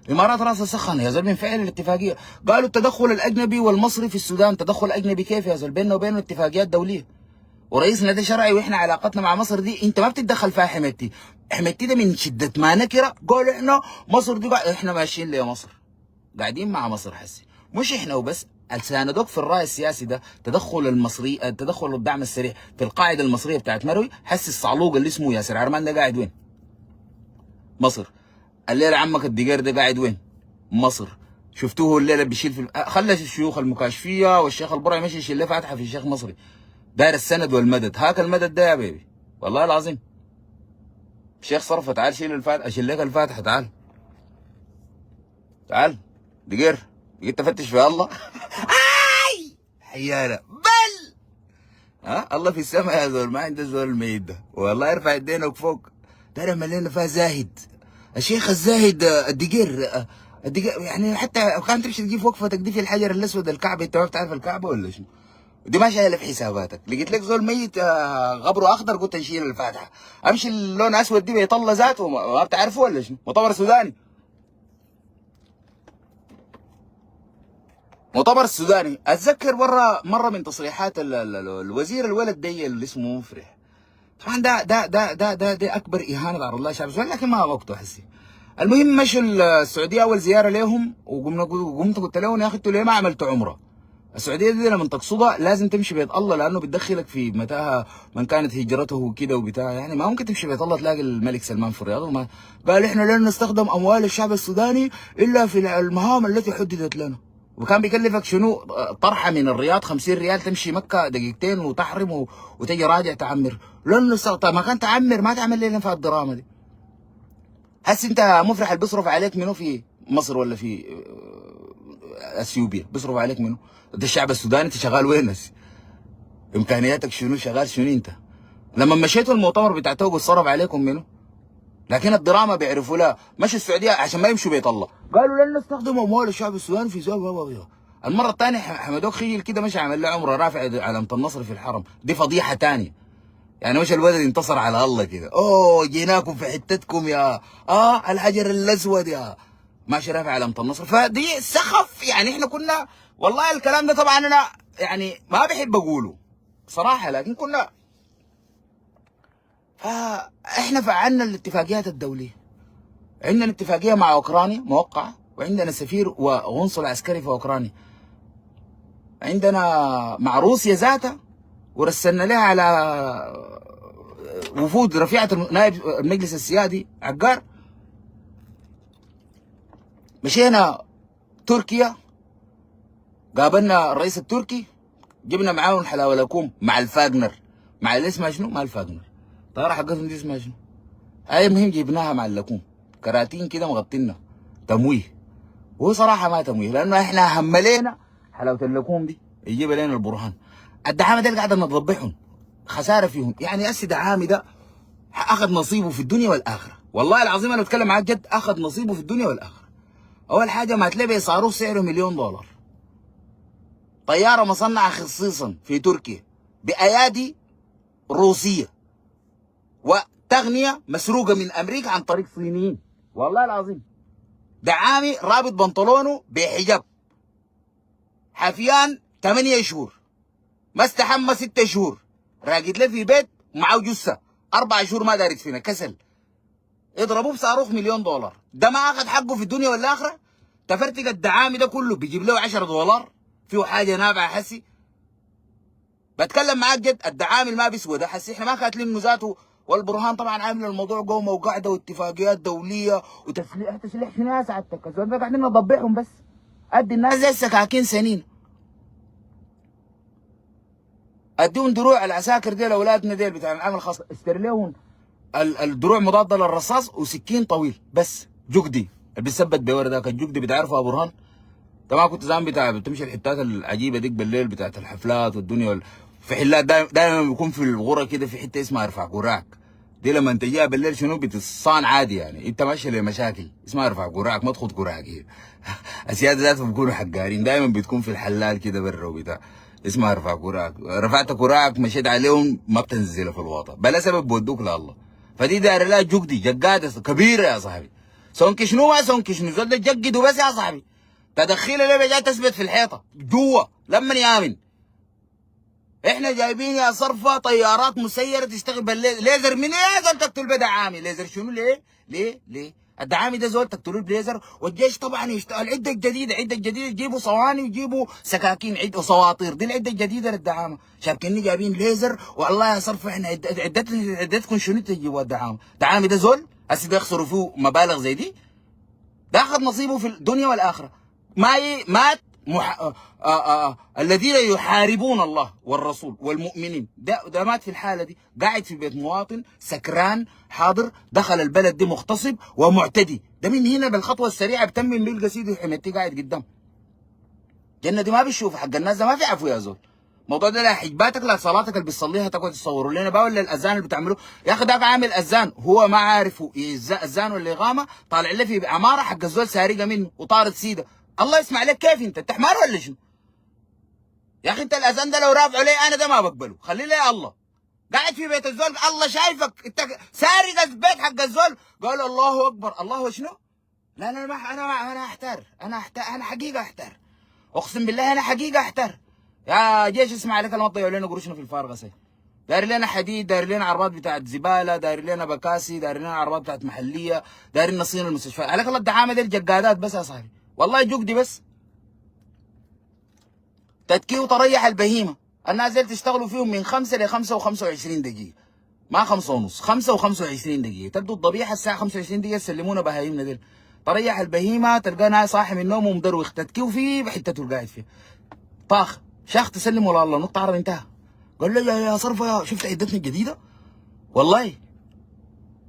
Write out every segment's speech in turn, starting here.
الامارات راسها سخن يا زلمه من فعل الاتفاقيه. قالوا التدخل الاجنبي والمصري في السودان تدخل اجنبي كيف يا زلمه؟ بيننا وبينه اتفاقيات دوليه، ورئيسنا ده شرعي، واحنا علاقتنا مع مصر دي انت ما بتتدخل فيها. حميدتي حميدتي ده من شده ما نكره قالوا احنا مصر دي احنا ماشيين ليه مصر، قاعدين مع مصر حسي. مش احنا وبس، الساندوك في الراي السياسي ده تدخل المصري، التدخل والدعم السريع في القاعده المصريه بتاعت مروي. حسي الصعلوق اللي اسمه ياسر عرمان ده قاعد وين؟ مصر. الليله عمك الدقير ده قاعد وين؟ مصر. شفتوه الليله بيشيل في خلى الشيوخ المكاشفيه والشيخ البرعي مشي يشيل له فاتحه في الشيخ مصري. داير السند والمدد، هاك المدد ده يا بيبي والله العظيم. الشيخ صرفه تعال شيل الفاتحه، اشيل لك الفاتحه، تعال تعال دقير جيت تفتش في الله. اي حيانا بل ها الله في السماء يا زول، ما عنده زول الميت ده والله. يرفع يدينك فوق. ترى ملينا فيها زاهد، الشيخ الزاهد الدقير يعني. حتى كان تمشي تجيب وقفتك دي في الحجر الاسود الكعبه، انت ما بتعرف الكعبه ولا شنو؟ دي ما شايله في حساباتك. لقيت لك زول ميت غبره اخضر قلت نشيل الفاتحه. امشي اللون اسود دي بيطلع ذاته ما بتعرفه ولا شنو؟ مؤتمر سوداني، مؤتمر السوداني. اتذكر مره من تصريحات الوزير الولد دي اللي اسمه مفرح. طبعا ده اكبر اهانه على الله شعب السودان، لكن ما وقته حسي. المهم مشوا السعوديه اول زياره لهم، وقمت قلت لهم يا اخي انتوا ليه ما عملتوا عمره؟ السعوديه دي لما تقصدها لازم تمشي بيت الله، لانه بتدخلك في متاهه من كانت هجرته وكده وبتاع. يعني ما ممكن تمشي بيت الله تلاقي الملك سلمان في الرياض. وما قال احنا لن نستخدم اموال الشعب السوداني الا في المهام التي حددت لنا. وكان بيكلفك شنو؟ طرحه من الرياض 50 ريال تمشي مكه دقيقتين وتحرم وتجي راجع تعمر. لن نستخدم. طيب ما كان تعمر ما تعمل لنا في الدراما دي. هسه انت مفرح اللي بيصرف عليك منو في مصر ولا في اثيوبيا؟ بيصرف عليك منو؟ ده الشعب السوداني. انت شغال وين هسه؟ امكانياتك شنو؟ شغال شنو انت؟ لما مشيتوا المؤتمر بتاع توجو صرف عليكم منو؟ لكن الدراما بيعرفوا لا. مش السعوديه عشان ما يمشوا بيت الله قالوا لن نستخدم اموال الشعب السوداني في المره الثانيه حمدوك خيل كده مش عمل له عمره رافع علامه النصر في الحرم. دي فضيحه ثانيه. يعني مش الولد انتصر على الله كده، اوه جيناكم في حتتكم يا الحجر الاسود يا ماشي رافع علامه النصر. فدي سخف. يعني احنا كنا والله الكلام ده طبعا انا يعني ما بحب اقوله صراحه، لكن كنا فاحنا فعلنا الاتفاقيات الدوليه. عندنا اتفاقيه مع اوكرانيا موقعه، وعندنا سفير وقنصل عسكري في اوكرانيا. عندنا مع روسيا ذاتها، ورسلنا لها على وفود رفيعه نائب المجلس السيادي عقار. مشينا تركيا قابلنا الرئيس التركي، جبنا معاهم حلاوه لكم مع الفاغنر، مع اللي اسمها شنو؟ مع الفاغنر الطياره حقتهم دي اسمها شنو؟ هاي المهم جبناها مع اللكوم كراتين كده مغطينا تمويه. وهو صراحه ما تمويه، لانه احنا هملينا حلاوه اللكوم دي يجيب لنا البرهان. الدعامه دي قاعده نضبحهم خساره فيهم. يعني اسي دعامي ده اخذ نصيبه في الدنيا والاخره. والله العظيم انا بتكلم معاك جد، اخذ نصيبه في الدنيا والاخره. اول حاجه ما تلاقي صاروخ سعره $1,000,000، طياره مصنعه خصيصا في تركيا بايادي روسيه، وتغنيه مسروقه من امريكا عن طريق صينيين. والله العظيم دعامي رابط بنطلونه بحجاب، حفيان 8 شهور، ما استحمى 6 شهور، راقد له في بيت معاه جثه 4 شهور ما دار يدفنها كسل. اضربوه بصاروخ $1,000,000. ده ما اخذ حقه في الدنيا والاخره؟ تفرتق الدعامي ده كله بيجيب له $10 فيه حاجه نافعه حسي؟ بتكلم معاك جد، الدعامي ما بيسوى ده حسي. احنا ما كاتلين انه ذاته. والبرهان طبعا عامل الموضوع قومه وقاعده واتفاقيات دوليه وتسليح شنو يا سعادتك؟ الزول ده قاعدين نضبحهم بس. ادي الناس زي السكاكين سنين، اديهم دروع العساكر ديل اولادنا ديل بتاع العمل الخاص، اشتري لهم الدروع مضاده للرصاص وسكين طويل بس جقدي اللي بيثبت بورا ذاك الجقدي بتعرفه يا برهان؟ انت ما كنت زمان بتمشي الحتات العجيبه ديك بالليل بتاعت الحفلات والدنيا في حلات دايما بيكون في الغرة كده في حته اسمها ارفع قراك. دي لما انت جاي بالليل شنو بتصان عادي، يعني انت ماشي لمشاكل اسمها ارفع قراك ما تخد قراك هي. السياده ذاتهم بيكونوا حقارين، دايما بتكون في الحلال كده برا وبتاع اسمها ارفع قراك. رفعت قراك مشيت عليهم ما بتنزلها في الواطه بلا سبب بودوك لله. فدي دايره لها جقدي جقاده كبيره يا صاحبي، سونك شنو ما سونك شنو، زول ده تجقده بس يا صاحبي. تدخيله ليه جاي تثبت في الحيطه جوا لما يامن. احنا جايبين يا صرفه طيارات مسيره تشتغل بالليزر. من ايه زول تقتل بدعامي؟ ليزر شنو؟ ليه الدعامي ده زول تقتلوه بليزر. والجيش طبعا يشتغل العده الجديده، يجيبوا صواني ويجيبوا سكاكين عده وصواطير. دي العده الجديده للدعامه. شابكني جايبين ليزر. والله يا صرفه احنا عدتكم شنو تجيبوا الدعامه؟ دعامي ده زول هسه ده يخسروا فيه مبالغ زي دي. ده اخذ نصيبه في الدنيا والاخره. مات الذين يحاربون الله والرسول والمؤمنين. ده مات في الحاله دي، قاعد في بيت مواطن سكران حاضر، دخل البلد دي مغتصب ومعتدي. ده من هنا بالخطوه السريعه بتمم بيلقى سيدي حميتي قاعد قدام. جنة دي ما بيشوف حق الناس ده، ما في عفو يا زول. الموضوع ده لا حجباتك لا صلاتك اللي بتصليها تقعد تصوروا لنا بقى، ولا الاذان اللي بتعملوه. يا اخي ده عامل اذان هو ما عارف اذان ولا اقامه، طالع له في عماره حق الزول سارقه منه وطارت سيده. الله يسمع لك كيف انت حمار ولا شنو؟ يا اخي انت الاذان ده لو رافعه لي انا ده ما بقبله، خليه لي الله. قاعد في بيت الزول الله شايفك انت سارق البيت حق الزول، قال الله اكبر. الله شنو؟ لا لا ما انا احتار، انا حقيقه احتار، اقسم بالله انا حقيقه احتار. يا جيش اسمع لك ما تضيعوا لنا قروشنا في الفارغه سي. داير لنا حديد، داير لنا عربات بتاعت زباله، داير لنا بكاسي، داير لنا عربات بتاعت محليه، دايرين نصين المستشفيات. عليك الله الدعامه دي الجقادات بس يا صاحبي، والله جقدي بس. تتكي وتريح البهيمه. الناس دي تشتغلوا فيهم من 5 ل 5 و25 دقيقه، ما 5 ونص، 5 و25 دقيقه. تبدو الضبيحه الساعه 25 دقيقه تسلمونا بهايمنا دي. تريح البهيمه تلقاه نايم صاحي من النوم ومدروخ، تتكيو فيه بحتته اللي قاعد فيها. طاخ شاخ تسلم ولا الله نط عرب انتهى. قال له يا صرفه يا شفت عدتنا الجديده؟ والله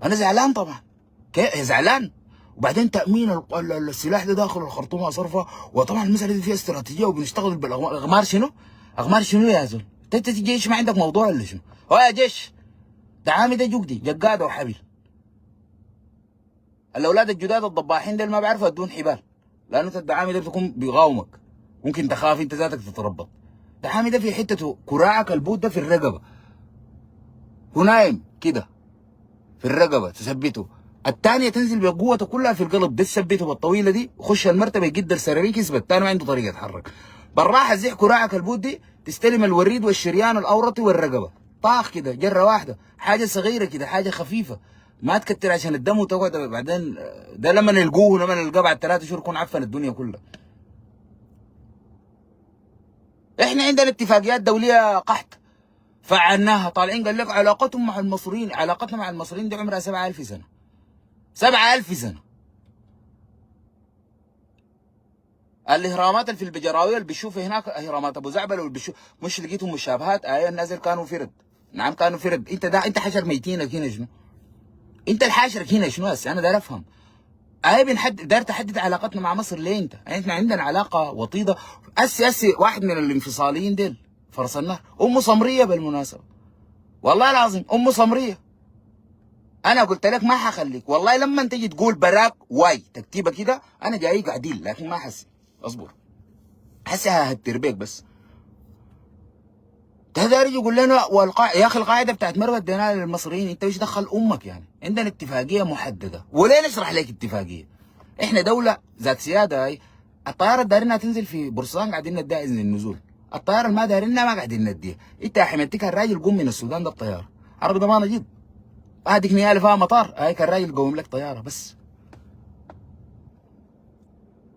انا زعلان طبعا. زعلان. وبعدين تامين السلاح ده داخل الخرطوم يا صرفه. وطبعا المساله دي فيها استراتيجيه وبنشتغل بالاغمار. اغمار شنو؟ اغمار شنو يا زول؟ انت جيش ما عندك موضوع ولا شنو؟ هو يا جيش دعامي ده جقدي جقاده وحبل. الاولاد الجداد الضباحين دول ما بيعرفوا يدون حبال، لانه انت الدعامي ده بتكون بيقاومك، ممكن تخاف انت ذاتك تتربط. دعامي ده في حتته كراعك البوت ده في الرقبه، هو نايم كده في الرقبه تثبته، الثانيه تنزل بقوته كلها في القلب ده تثبته بالطويله دي، وخش المرتبه يقدر سراريك يثبت، الثاني ما عنده طريقه يتحرك. بالراحه زيح كراعك البوت دي تستلم الوريد والشريان الاورطي والرقبه، طاخ كده جره واحده، حاجه صغيره كده، حاجه خفيفه ما تكتر عشان الدم وتقعد بعدين. ده لما نلقوه لما نلقاه بعد 3 شهور يكون عفن الدنيا كلها. احنا عندنا اتفاقيات دوليه قحط فعلناها، طالعين قال لك علاقتهم مع المصريين، علاقتنا مع المصريين دي عمرها 7000 سنه. 7000 سنه. الاهرامات اللي في البجراويه اللي بتشوفها هناك اهرامات ابو زعبل، واللي بتشوف مش لقيتهم مشابهات. الناس اللي كانوا فرد، نعم كانوا فرد. انت حشر ميتينك هنا شنو؟ انت الحاشرك هنا شنو هسه؟ انا داير افهم. داير تحدد علاقتنا مع مصر ليه انت؟ احنا عندنا علاقه وطيده. اسي واحد من الانفصاليين ديل فرس النهر ام سمريه بالمناسبه، والله العظيم ام سمريه. انا قلت لك ما حخليك والله لما تجي تقول براك واي تكتيبه كده انا جاي قاعدين، لكن ما حسي اصبر حسي هتربيك بس. ده داري يقول لنا يا اخي القاعده بتاعت مروه اديناها للمصريين، انت ايش دخل امك يعني؟ عندنا اتفاقيه محدده، وليه نشرح لك اتفاقيه؟ احنا دوله ذات سياده. هاي الطياره دارينها تنزل في بورسعيد قاعدين نديها اذن النزول، الطياره اللي ما دارينها ما قاعدين نديها. انت يا حمدتك الراجل قوم من السودان ده بطياره عربي ضمانه جد، هذيك نيالي فيها مطار، هاي كان الراجل قوم لك طياره بس،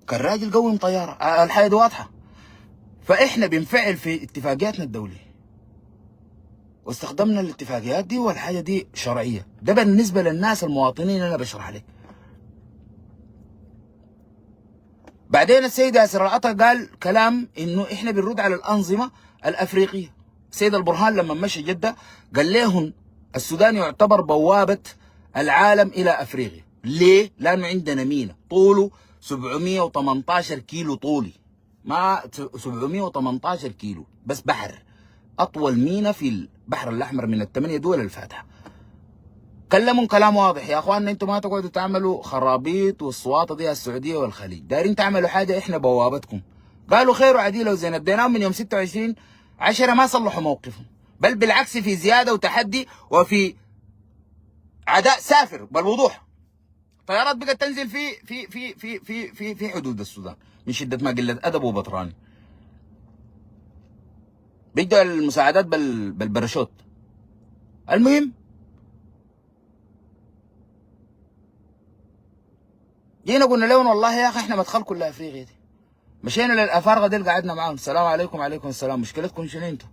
كان الراجل قوم طياره. الحاجه دي واضحه. فاحنا بنفعل في اتفاقياتنا الدوليه واستخدمنا الاتفاقيات دي، والحاجه دي شرعيه. ده بالنسبه للناس المواطنين انا بشرح لك. بعدين السيد ياسر العطا قال كلام انه احنا بنرد على الانظمه الافريقيه. السيد البرهان لما مشى جده قال لهم السودان يعتبر بوابه العالم الى افريقيا. ليه؟ لانه عندنا مينا طوله 718 كيلو طولي، ما 718 كيلو بس بحر، اطول مينا في البحر الاحمر من ال8 دول الفاتحه. كلمهم كلام واضح يا اخواننا، انتم ما تقعدوا تعملوا خرابيط والصواطه دي السعوديه والخليج، دايرين تعملوا حاجه احنا بوابتكم. قالوا خير وعديله وزين، اديناهم من يوم 26/10 ما صلحوا موقفهم، بل بالعكس في زياده وتحدي وفي عداء سافر بالوضوح. طيارات بقت تنزل في حدود السودان من شده ما قله ادب وبطران. بيدوا المساعدات بالباراشوت. المهم جينا قلنا لهم والله يا اخي احنا مدخل كل افريقيا دي. مشينا للافارقه دي قعدنا معاهم، السلام عليكم. وعليكم السلام. مشكلتكم شنو انتوا؟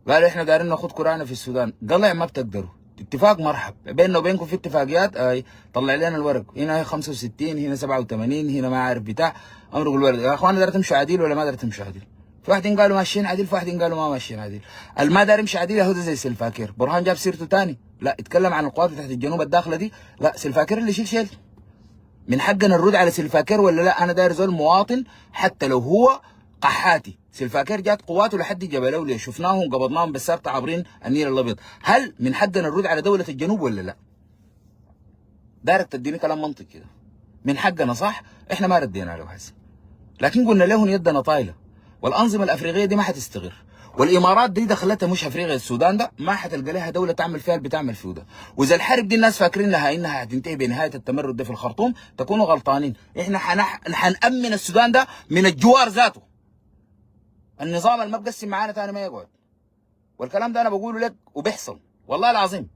قالوا احنا دايرين ناخذ قرانا في السودان. قال ما بتقدروا. اتفاق مرحب بيننا وبينكم، في اتفاقيات اي طلع لنا الورق. هنا 65 هنا 87 هنا ما عارف بتاع. امرق الورق يا اخوان، داير تمشوا عديل ولا ما داير تمشوا عديل؟ في واحدين قالوا ماشيين عديل، في واحدين قالوا ما ماشيين عديل. ما داير يمشي عديل هو زي سلفاكير. برهان جاب سيرته ثاني، لا اتكلم عن القوات تحت الجنوب الداخله دي. لا سلفاكير اللي شيل من حقنا نرد على سلفاكير ولا لا؟ انا داير زول مواطن حتى لو هو قحاتي. سلفاكير جات قواته لحد جبل اولياء، شفناهم قبضناهم بالسابطه عابرين النيل الابيض. هل من حقنا نرد على دوله الجنوب ولا لا؟ دايرك تديني كلام منطق كده. من حقنا صح؟ احنا ما ردينا له هسه، لكن قلنا لهم يدنا طايله، والانظمه الافريقيه دي ما حتستغر، والامارات دي دخلتها مش افريقيا السودان ده، ما حتلقى لها دوله تعمل فيها اللي بتعمل فيه ده. واذا الحرب دي الناس فاكرين لها انها هتنتهي بنهايه التمرد ده في الخرطوم، تكونوا غلطانين. احنا حنامن السودان ده من الجوار ذاته. النظام اللي ما بقسم معانا تاني ما يقعد. والكلام ده انا بقوله لك وبيحصل والله العظيم.